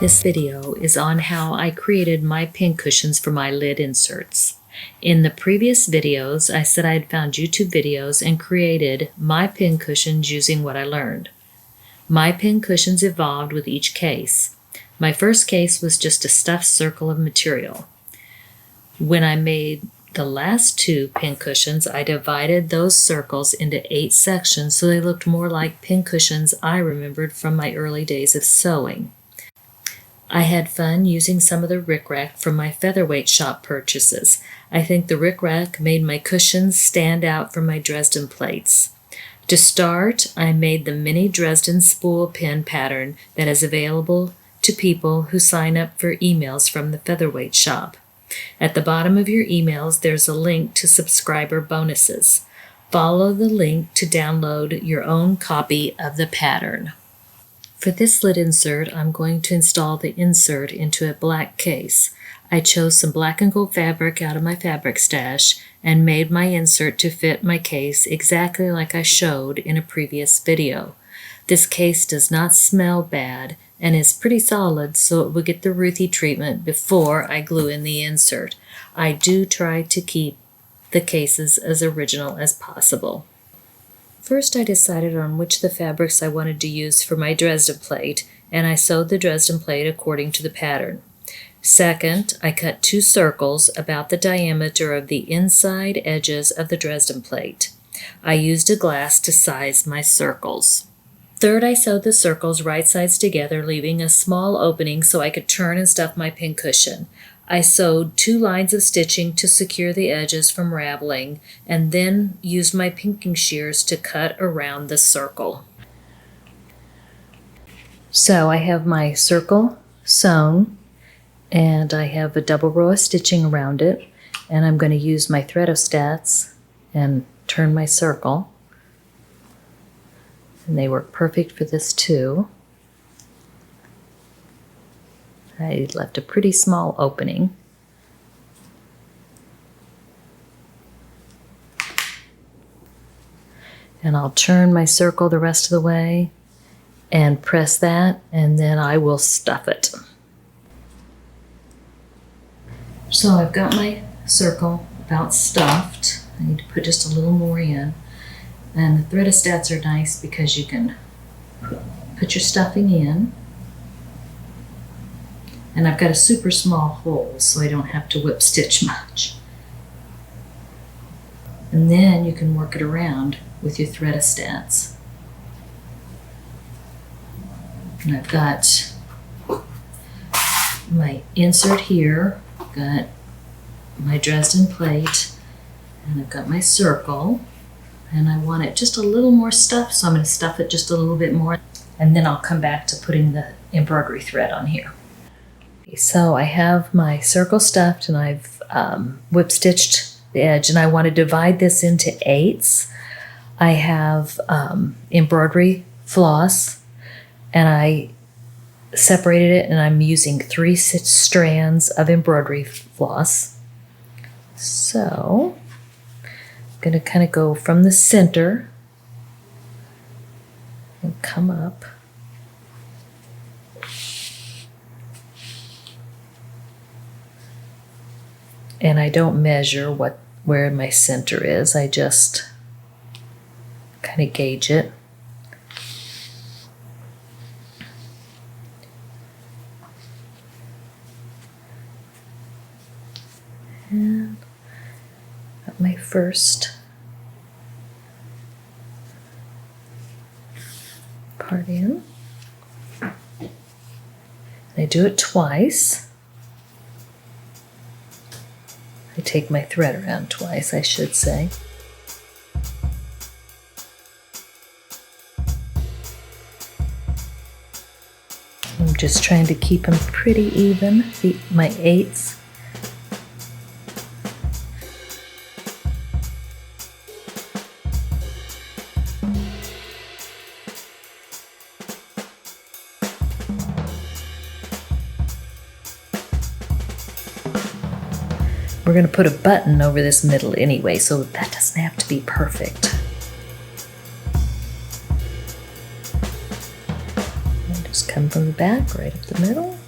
This video is on how I created my pincushions for my lid inserts. In the previous videos, I said I had found YouTube videos and created my pincushions using what I learned. My pincushions evolved with each case. My first case was just a stuffed circle of material. When I made the last two pincushions, I divided those circles into 8 sections so they looked more like pincushions I remembered from my early days of sewing. I had fun using some of the rickrack from my Featherweight shop purchases. I think the rickrack made my cushions stand out from my Dresden plates. To start, I made the mini Dresden spool pin pattern that is available to people who sign up for emails from the Featherweight shop. At the bottom of your emails, there's a link to subscriber bonuses. Follow the link to download your own copy of the pattern. For this lid insert, I'm going to install the insert into a black case. I chose some black and gold fabric out of my fabric stash and made my insert to fit my case exactly like I showed in a previous video. This case does not smell bad and is pretty solid, so it will get the Ruthie treatment before I glue in the insert. I do try to keep the cases as original as possible. First, I decided on which of the fabrics I wanted to use for my Dresden plate, and I sewed the Dresden plate according to the pattern. Second, I cut 2 circles about the diameter of the inside edges of the Dresden plate. I used a glass to size my circles. Third, I sewed the circles right sides together, leaving a small opening so I could turn and stuff my pincushion. I sewed 2 lines of stitching to secure the edges from raveling, and then used my pinking shears to cut around the circle. So I have my circle sewn, and I have a double row of stitching around it, and I'm going to use my threadostats and turn my circle. And they work perfect for this too. I left a pretty small opening. And I'll turn my circle the rest of the way and press that, and then I will stuff it. So I've got my circle about stuffed. I need to put just a little more in. And the threadostats are nice because you can put your stuffing in. And I've got a super small hole, so I don't have to whip stitch much. And then you can work it around with your threadostats. And I've got my insert here, got my Dresden plate, and I've got my circle. And I want it just a little more stuffed, so I'm going to stuff it just a little bit more. And then I'll come back to putting the embroidery thread on here. So I have my circle stuffed, and I've whip stitched the edge, and I want to divide this into 8s. I have embroidery floss, and I separated it, and I'm using 3 strands of embroidery floss. So I'm going to kind of go from the center and come up. And I don't measure where my center is. I just kind of gauge it. And got my first part in. I do it twice. I take my thread around twice, I should say. I'm just trying to keep them pretty even, my 8s. We're going to put a button over this middle anyway, so that doesn't have to be perfect. And just come from the back, right up the middle.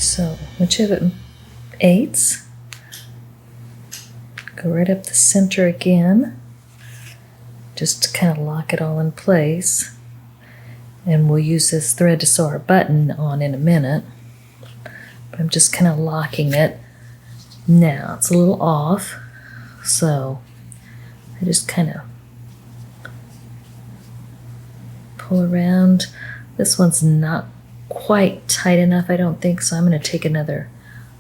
So once you have it 8s, go right up the center again, just to kind of lock it all in place. And we'll use this thread to sew our button on in a minute. But I'm just kind of locking it. Now it's a little off, so I just kind of pull around. This one's not quite tight enough, I don't think, so I'm going to take another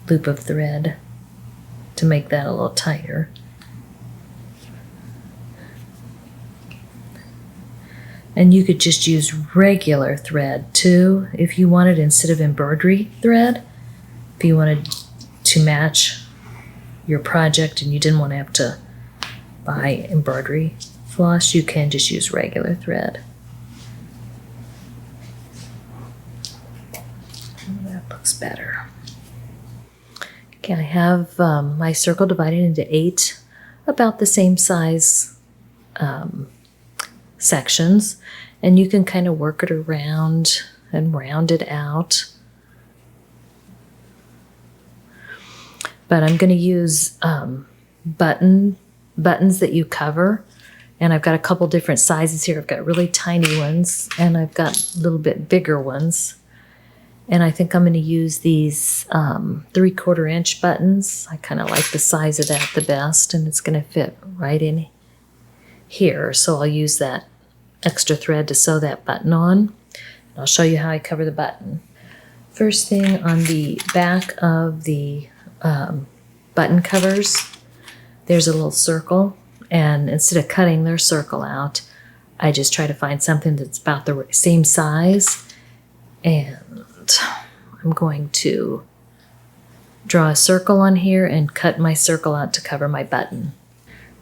loop of thread to make that a little tighter. And you could just use regular thread too if you wanted, instead of embroidery thread. If you wanted to match your project and you didn't want to have to buy embroidery floss, you can just use regular thread. That looks better. Okay, I have my circle divided into 8 about the same size sections, and you can kind of work it around and round it out. But I'm going to use buttons that you cover, and I've got a couple different sizes here. I've got really tiny ones, and I've got a little bit bigger ones. And I think I'm going to use these 3/4 inch buttons. I kind of like the size of that the best, and it's going to fit right in here. So I'll use that extra thread to sew that button on. And I'll show you how I cover the button. First thing, on the back of the button covers, there's a little circle, and instead of cutting their circle out, I just try to find something that's about the same size, and I'm going to draw a circle on here and cut my circle out to cover my button.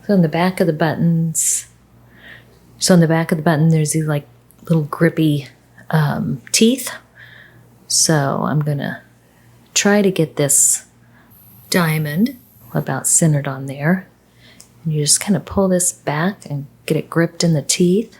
So on the back of the buttons, there's these like little grippy teeth. So I'm gonna try to get this diamond about centered on there. And you just kind of pull this back and get it gripped in the teeth.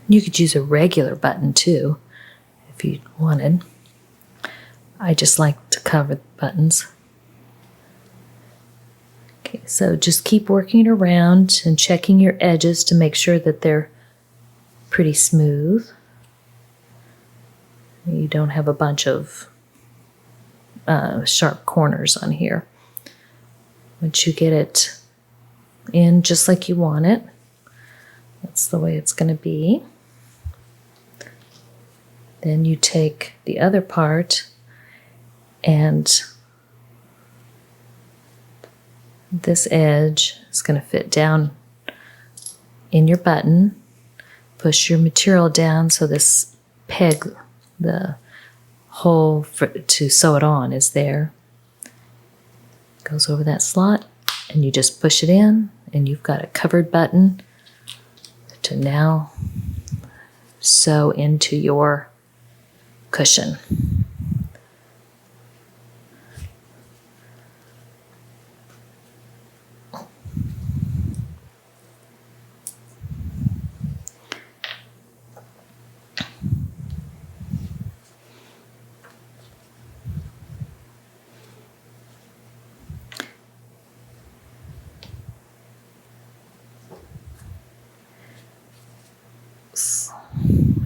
You could use a regular button too, if you wanted. I just like to cover the buttons. Okay, so just keep working it around and checking your edges to make sure that they're pretty smooth. You don't have a bunch of sharp corners on here. Once you get it in just like you want it, that's the way it's going to be. Then you take the other part, and this edge is going to fit down in your button. Push your material down so this peg, the hole to sew it on, is there. Goes over that slot, and you just push it in, and you've got a covered button to now sew into your cushion.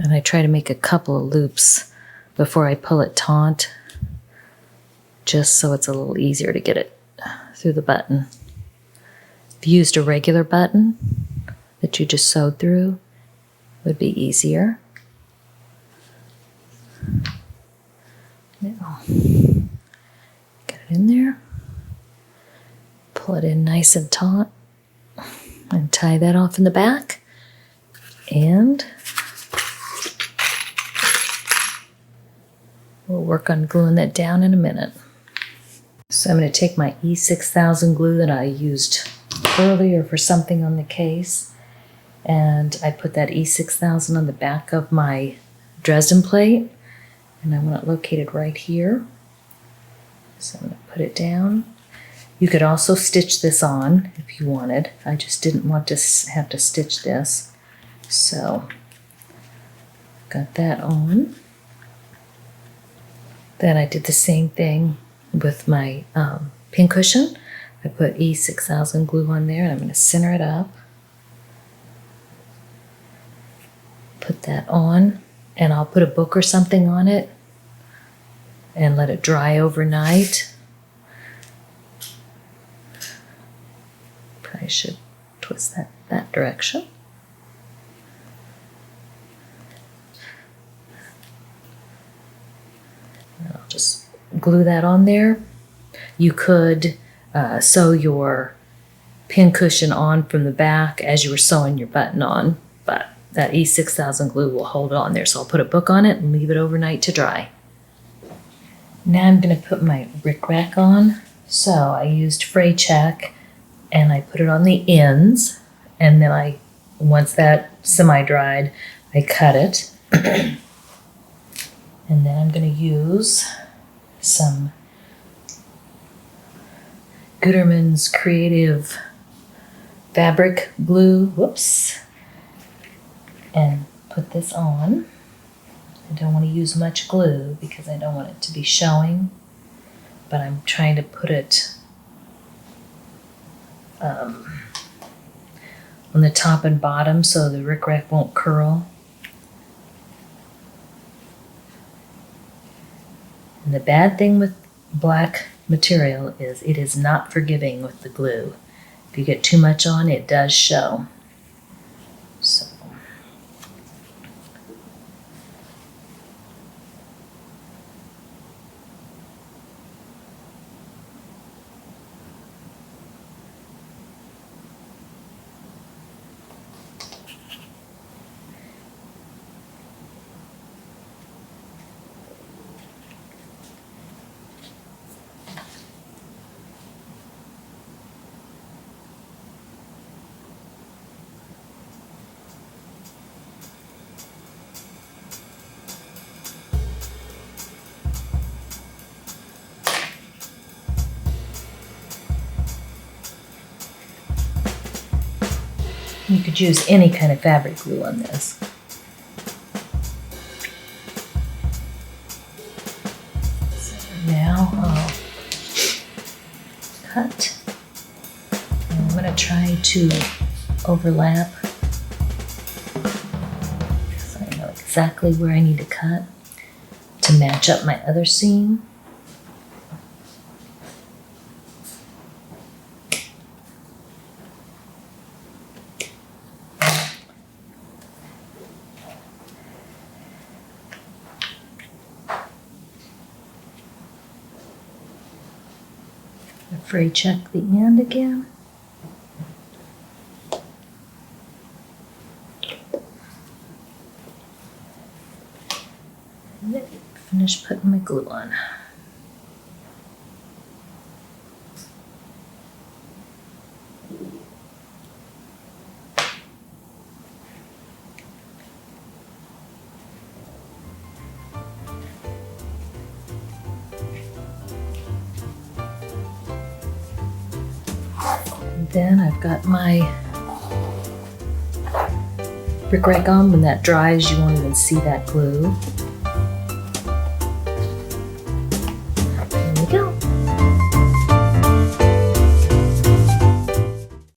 And I try to make a couple of loops before I pull it taut, just so it's a little easier to get it through the button. If you used a regular button that you just sewed through, it would be easier. Now, get it in there, pull it in nice and taut, and tie that off in the back. And We'll work on gluing that down in a minute. So I'm going to take my E6000 glue that I used earlier for something on the case, and I put that E6000 on the back of my Dresden plate, and I want it located right here. So I'm going to put it down. You could also stitch this on if you wanted. I just didn't want to have to stitch this. So got that on. Then I did the same thing with my pincushion. I put E6000 glue on there, and I'm going to center it up. Put that on, and I'll put a book or something on it and let it dry overnight. Probably should twist that direction. And I'll just glue that on there. You could sew your pincushion on from the back as you were sewing your button on, but that E6000 glue will hold it on there. So I'll put a book on it and leave it overnight to dry. Now I'm going to put my rickrack on. So I used fray check and I put it on the ends, and then once that semi-dried, I cut it. And then I'm going to use some Gutermann's Creative fabric glue, and put this on. I don't want to use much glue because I don't want it to be showing, but I'm trying to put it on the top and bottom so the rickrack won't curl. And the bad thing with black material is it is not forgiving with the glue. If you get too much on, it does show. So you could use any kind of fabric glue on this. So now I'll cut. And I'm going to try to overlap so I know exactly where I need to cut to match up my other seam. Fray check the end again. And then finish putting my glue on. Then I've got my rickrack on. When that dries, you won't even see that glue.